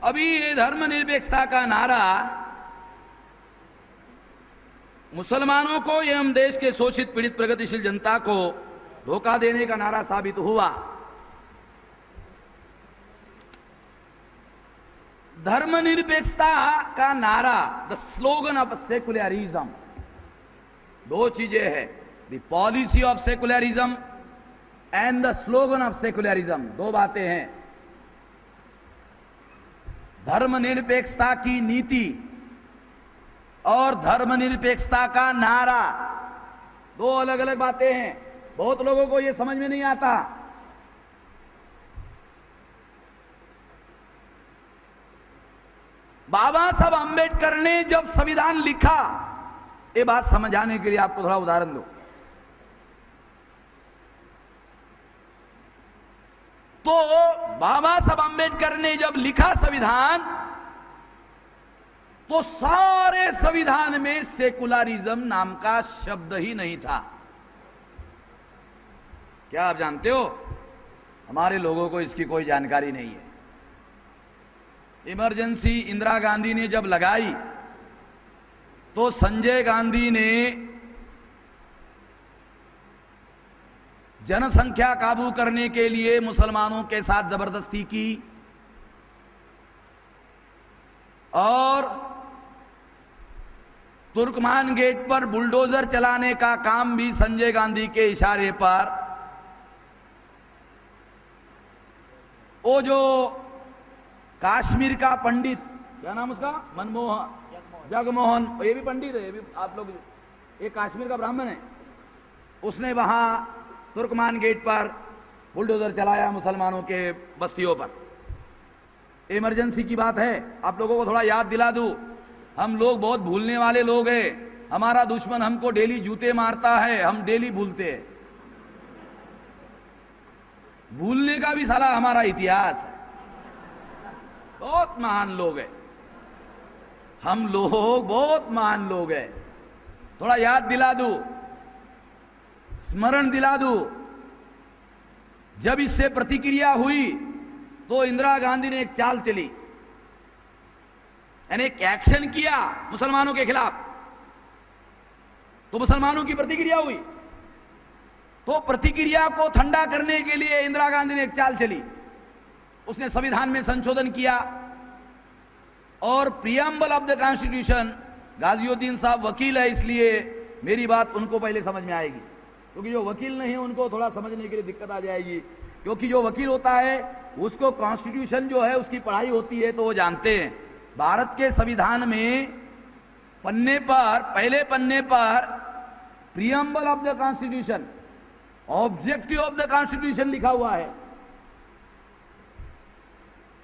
अभी ये धर्मनिरपेक्षता का नारा मुसलमानों को एवं देश के शोषित पीड़ित प्रगतिशील जनता को धोखा देने का नारा साबित हुआ। धर्मनिरपेक्षता का नारा, द स्लोगन ऑफ सेकुलरिज्म, दो चीजें है, the policy of secularism and the slogan of secularism, दो बातें हैं। धर्मनिरपेक्षता की नीति और धर्मनिरपेक्षता का नारा दो अलग अलग बातें हैं। बहुत लोगों को यह समझ में नहीं आता। बाबा साहब अंबेडकर ने जब संविधान लिखा, ये बात समझाने के लिए आपको थोड़ा उदाहरण दो। तो बाबा साहब अंबेडकर ने जब लिखा संविधान, तो सारे संविधान में सेकुलरिज्म नाम का शब्द ही नहीं था। क्या आप जानते हो? हमारे लोगों को इसकी कोई जानकारी नहीं है। इमरजेंसी इंदिरा गांधी ने जब लगाई तो संजय गांधी ने जनसंख्या काबू करने के लिए मुसलमानों के साथ जबरदस्ती की और तुर्कमान गेट पर बुलडोजर चलाने का काम भी संजय गांधी के इशारे पर वो जो कश्मीर का पंडित, क्या नाम उसका, जगमोहन, ये भी पंडित है, ये भी आप लोग, ये कश्मीर का ब्राह्मण है, उसने वहां तुर्कमान गेट पर बुलडोजर चलाया मुसलमानों के बस्तियों पर। इमरजेंसी की बात है, आप लोगों को थोड़ा याद दिला दूं, हम लोग बहुत भूलने वाले लोग हैं। हमारा दुश्मन हमको डेली जूते मारता है, हम डेली भूलते हैं। भूलने का भी साला हमारा इतिहास है। बहुत महान लोग हैं हम लोग, बहुत महान लोग हैं। थोड़ा याद दिला दूं, स्मरण दिला दूं। जब इससे प्रतिक्रिया हुई तो इंदिरा गांधी ने एक चाल चली, यानी एक एक्शन किया मुसलमानों के खिलाफ, तो मुसलमानों की प्रतिक्रिया हुई। तो प्रतिक्रिया को ठंडा करने के लिए इंदिरा गांधी ने एक चाल चली, उसने संविधान में संशोधन किया और प्रियम्बल ऑफ द कॉन्स्टिट्यूशन, गाजिउद्दीन साहब वकील है इसलिए मेरी बात उनको पहले समझ में आएगी, क्योंकि जो वकील नहीं है उनको थोड़ा समझने के लिए दिक्कत आ जाएगी। क्योंकि जो वकील होता है उसको कॉन्स्टिट्यूशन जो है उसकी पढ़ाई होती है, तो वो जानते हैं। भारत के संविधान में पन्ने पर, पहले पन्ने पर preamble of the constitution, objective of the constitution लिखा हुआ है।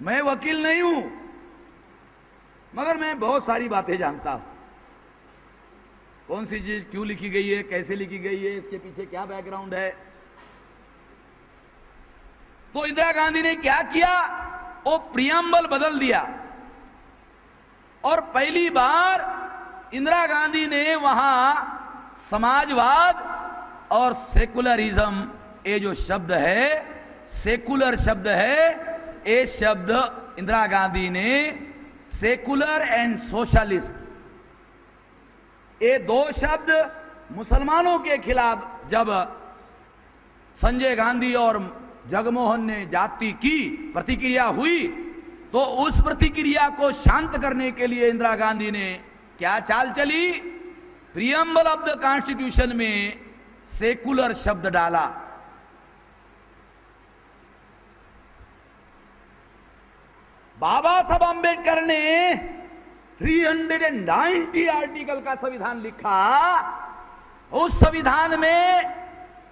मैं वकील नहीं हूं, मगर मैं बहुत सारी बातें जानता हूं। कौन सी चीज क्यों लिखी गई है, कैसे लिखी गई है, इसके पीछे क्या बैकग्राउंड है। तो इंदिरा गांधी ने क्या किया, वो प्रियम्बल बदल दिया और पहली बार इंदिरा गांधी ने वहां समाजवाद और सेकुलरिज्म, ये जो शब्द है, सेकुलर शब्द है, ये शब्द इंदिरा गांधी ने सेकुलर एंड सोशलिस्ट, ये दो शब्द मुसलमानों के खिलाफ जब संजय गांधी और जगमोहन ने जाति की प्रतिक्रिया हुई, तो उस प्रतिक्रिया को शांत करने के लिए इंदिरा गांधी ने क्या चाल चली, प्रियम्बल ऑफ द कॉन्स्टिट्यूशन में सेकुलर शब्द डाला। बाबा साहब अंबेडकर ने 390 आर्टिकल का संविधान लिखा। उस संविधान में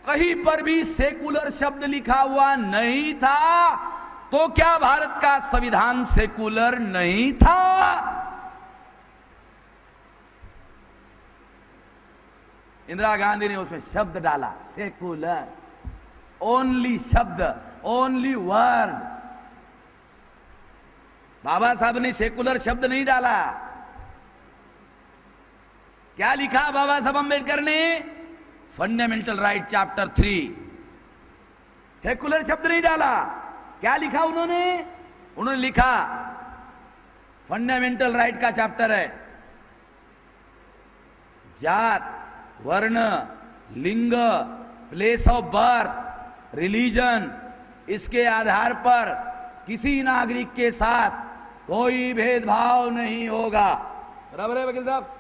कहीं पर भी सेकुलर शब्द लिखा हुआ नहीं था। तो क्या भारत का संविधान सेकुलर नहीं था? इंदिरा गांधी ने उसमें शब्द डाला, सेकुलर, ओनली शब्द, ओनली वर्ड। बाबा साहब ने सेकुलर शब्द नहीं डाला। क्या लिखा बाबा साहब अंबेडकर ने? फंडामेंटल राइट चैप्टर 3, सेकुलर शब्द नहीं डाला। क्या लिखा उन्होंने? उन्होंने लिखा फंडामेंटल राइट का चैप्टर है। जात, वर्ण, लिंग, प्लेस ऑफ बर्थ, रिलीजन, इसके आधार पर किसी नागरिक के साथ कोई भेदभाव नहीं होगा। बराबर है वकील साहब?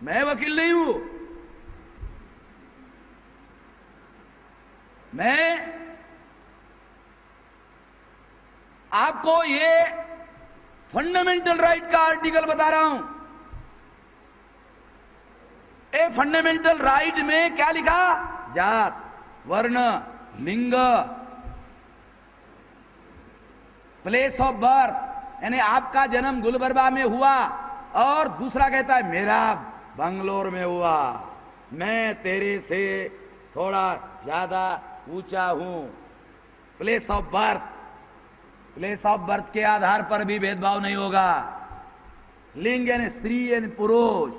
मैं वकील नहीं हूं, मैं आपको ये फंडामेंटल राइट का आर्टिकल बता रहा हूं। ए फंडामेंटल राइट में क्या लिखा? जात, वर्ण, लिंग, प्लेस ऑफ बर्थ, यानी आपका जन्म गुलबर्गा में हुआ और दूसरा कहता है मेरा बंगलोर में हुआ, मैं तेरे से थोड़ा ज्यादा ऊंचा हूं। Place of birth, place of birth के आधार पर भी भेदभाव नहीं होगा। लिंग यानी स्त्री यानी पुरुष,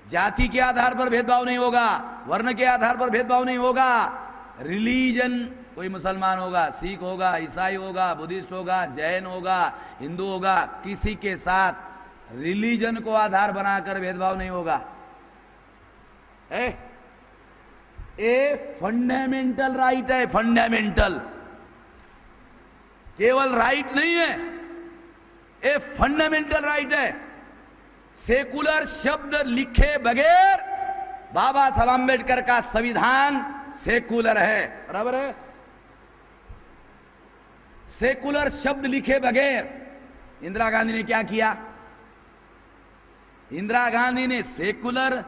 जाति के आधार पर भेदभाव नहीं होगा, वर्ण के आधार पर भेदभाव नहीं होगा। रिलीजन, कोई मुसलमान होगा, सिख होगा, ईसाई होगा, बुद्धिस्ट होगा, जैन होगा, हिंदू होगा, किसी के साथ रिलीजन को आधार बनाकर भेदभाव नहीं होगा। ए फंडामेंटल राइट है, फंडामेंटल, केवल राइट नहीं है, ए फंडामेंटल राइट है। सेकुलर शब्द लिखे बगैर बाबा साहब आंबेडकर का संविधान सेकुलर है। बराबर है? सेकुलर शब्द लिखे बगैर इंदिरा गांधी ने क्या किया? इंदिरा गांधी ने सेकुलर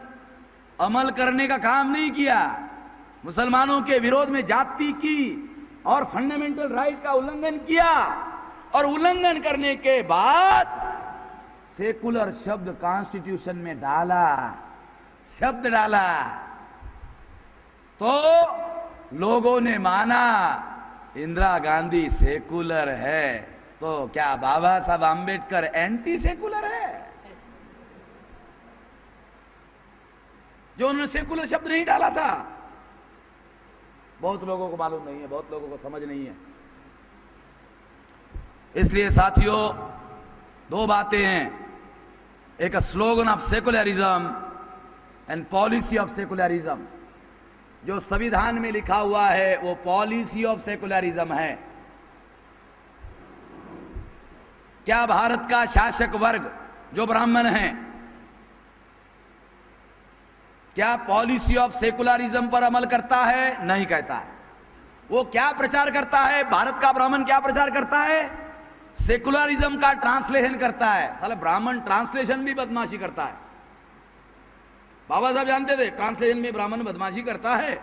अमल करने का काम नहीं किया, मुसलमानों के विरोध में जाति की और फंडामेंटल राइट का उल्लंघन किया, और उल्लंघन करने के बाद सेकुलर शब्द कॉन्स्टिट्यूशन में डाला, शब्द डाला, तो लोगों ने माना इंदिरा गांधी सेकुलर है। तो क्या बाबा साहब आंबेडकर एंटी सेकुलर है? जो उन्होंने सेकुलर शब्द नहीं डाला था। बहुत लोगों को मालूम नहीं है, बहुत लोगों को समझ नहीं है। इसलिए साथियों, दो बातें हैं, एक slogan of secularism and policy of secularism. जो संविधान में लिखा हुआ है वो पॉलिसी ऑफ सेकुलरिज्म है। क्या भारत का शासक वर्ग जो ब्राह्मण है, क्या पॉलिसी ऑफ सेकुलरिज्म पर अमल करता है? नहीं कहता है। वो क्या प्रचार करता है? भारत का ब्राह्मण क्या प्रचार करता है? सेकुलरिज्म का ट्रांसलेशन करता है। साले ब्राह्मण ट्रांसलेशन भी बदमाशी करता है। बाबा साहब जानते थे ट्रांसलेशन में ब्राह्मण बदमाशी करता है,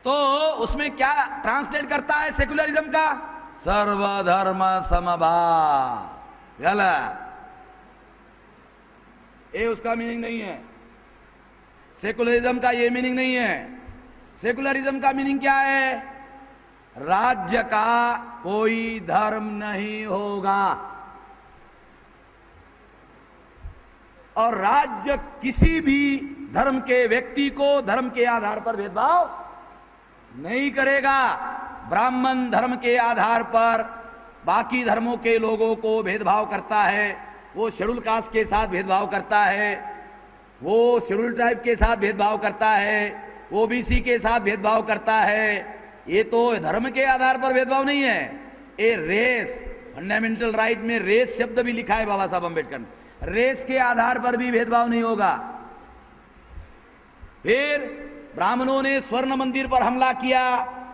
तो उसमें क्या ट्रांसलेट करता है सेकुलरिज्म का? सर्वधर्म समभाव। गलत, ये उसका मीनिंग नहीं है। सेकुलरिज्म का ये मीनिंग नहीं है। सेकुलरिज्म का मीनिंग क्या है? राज्य का कोई धर्म नहीं होगा और राज्य किसी भी धर्म के व्यक्ति को धर्म के आधार पर भेदभाव नहीं करेगा। ब्राह्मण धर्म के आधार पर बाकी धर्मों के लोगों को भेदभाव करता है, वो शेड्यूल कास्ट के साथ भेदभाव करता है, वो शेड्यूल ट्राइब के साथ भेदभाव करता है, ओबीसी के साथ भेदभाव करता है। ये तो धर्म के आधार पर भेदभाव नहीं है, ये रेस, फंडामेंटल राइट में रेस शब्द भी लिखा है बाबा साहब अम्बेडकर ने। रेस के आधार पर भी भेदभाव नहीं होगा। फिर ब्राह्मणों ने स्वर्ण मंदिर पर हमला किया,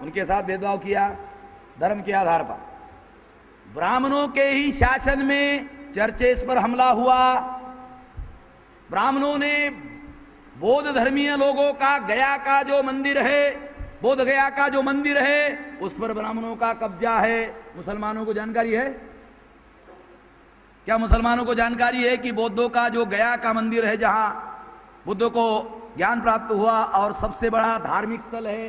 उनके साथ भेदभाव किया धर्म के आधार पर। ब्राह्मणों के ही शासन में चर्चेस पर हमला हुआ। ब्राह्मणों ने बौद्ध धर्मीय लोगों का गया का जो मंदिर है, बोध गया का जो मंदिर है, उस पर ब्राह्मणों का कब्जा है। मुसलमानों को जानकारी है? क्या मुसलमानों को जानकारी है कि बौद्धों का जो गया का मंदिर है, जहां बुद्ध को ज्ञान प्राप्त हुआ और सबसे बड़ा धार्मिक स्थल है,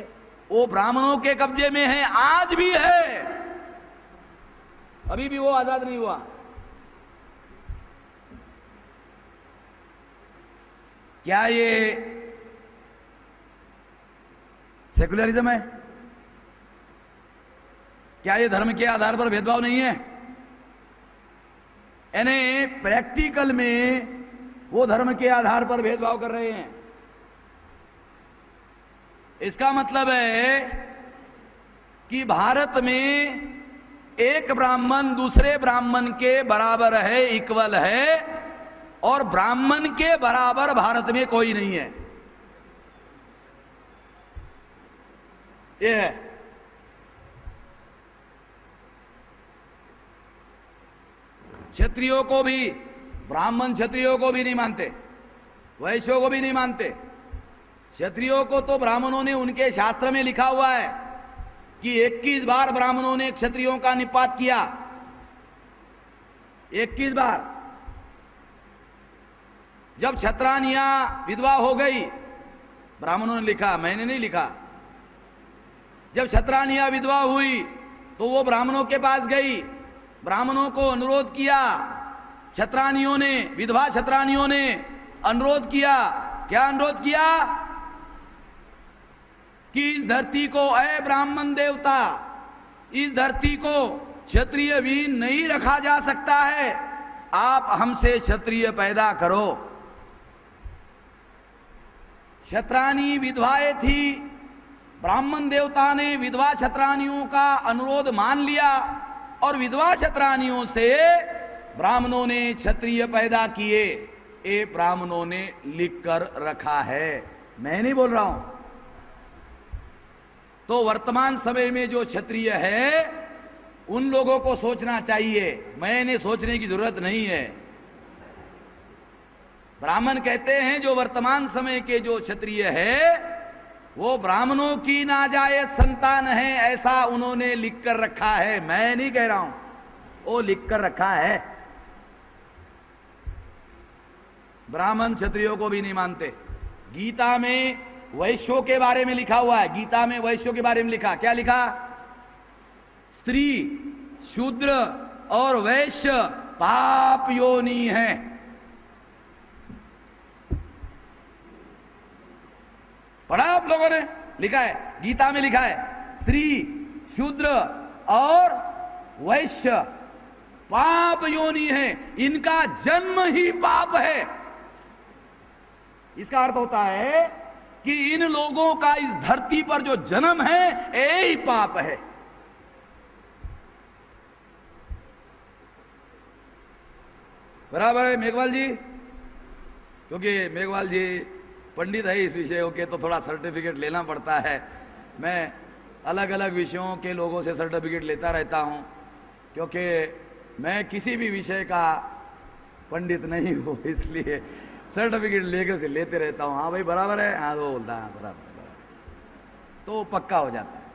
वो ब्राह्मणों के कब्जे में है, आज भी है, अभी भी वो आजाद नहीं हुआ। क्या ये सेकुलरिज्म है? क्या ये धर्म के आधार पर भेदभाव नहीं है? यानी प्रैक्टिकल में वो धर्म के आधार पर भेदभाव कर रहे हैं। इसका मतलब है कि भारत में एक ब्राह्मण दूसरे ब्राह्मण के बराबर है, इक्वल है, और ब्राह्मण के बराबर भारत में कोई नहीं है। यह है। क्षत्रियों को भी, ब्राह्मण क्षत्रियों को भी नहीं मानते, वैश्यों को भी नहीं मानते। क्षत्रियों को तो ब्राह्मणों ने, उनके शास्त्र में लिखा हुआ है कि 21 बार ब्राह्मणों ने क्षत्रियों का निपात किया, 21 बार। जब क्षत्रानिया विधवा हो गई, ब्राह्मणों ने लिखा, मैंने नहीं लिखा। जब क्षत्रानिया विधवा हुई तो वो ब्राह्मणों के पास गई, ब्राह्मणों को अनुरोध किया। क्षत्रानियों ने, विधवा क्षत्रानियों ने अनुरोध किया। क्या अनुरोध किया? कि इस धरती को, ऐ ब्राह्मण देवता, इस धरती को क्षत्रिय भी नहीं रखा जा सकता है, आप हमसे क्षत्रिय पैदा करो। क्षत्रानी विधवाएं थी, ब्राह्मण देवता ने विधवा क्षत्रानियों का अनुरोध मान लिया और विधवा क्षत्रानियों से ब्राह्मणों ने क्षत्रिय पैदा किए। ये ब्राह्मणों ने लिख कर रखा है, मैं नहीं बोल रहा हूं। तो वर्तमान समय में जो क्षत्रिय है उन लोगों को सोचना चाहिए, मैंने सोचने की जरूरत नहीं है। ब्राह्मण कहते हैं जो वर्तमान समय के जो क्षत्रिय है वो ब्राह्मणों की नाजायज संतान है, ऐसा उन्होंने लिख कर रखा है, मैं नहीं कह रहा हूं, वो लिख कर रखा है। ब्राह्मण क्षत्रियों को भी नहीं मानते। गीता में वैश्यों के बारे में लिखा हुआ है, गीता में वैश्यों के बारे में लिखा, क्या लिखा? स्त्री, शूद्र और वैश्य पाप योनि है। पढ़ा आप लोगों ने? लिखा है, गीता में लिखा है, स्त्री, शूद्र और वैश्य पाप योनि है, इनका जन्म ही पाप है। इसका अर्थ होता है कि इन लोगों का इस धरती पर जो जन्म है यही पाप है। बराबर है मेघवाल जी? क्योंकि मेघवाल जी पंडित है इस विषयों के, तो थोड़ा सर्टिफिकेट लेना पड़ता है। मैं अलग अलग विषयों के लोगों से सर्टिफिकेट लेता रहता हूं, क्योंकि मैं किसी भी विषय का पंडित नहीं हूं, इसलिए सर्टिफिकेट लेकर से लेते रहता हूं। हाँ भाई बराबर है, हाँ वो बोलता है बराबर, तो पक्का हो जाता है।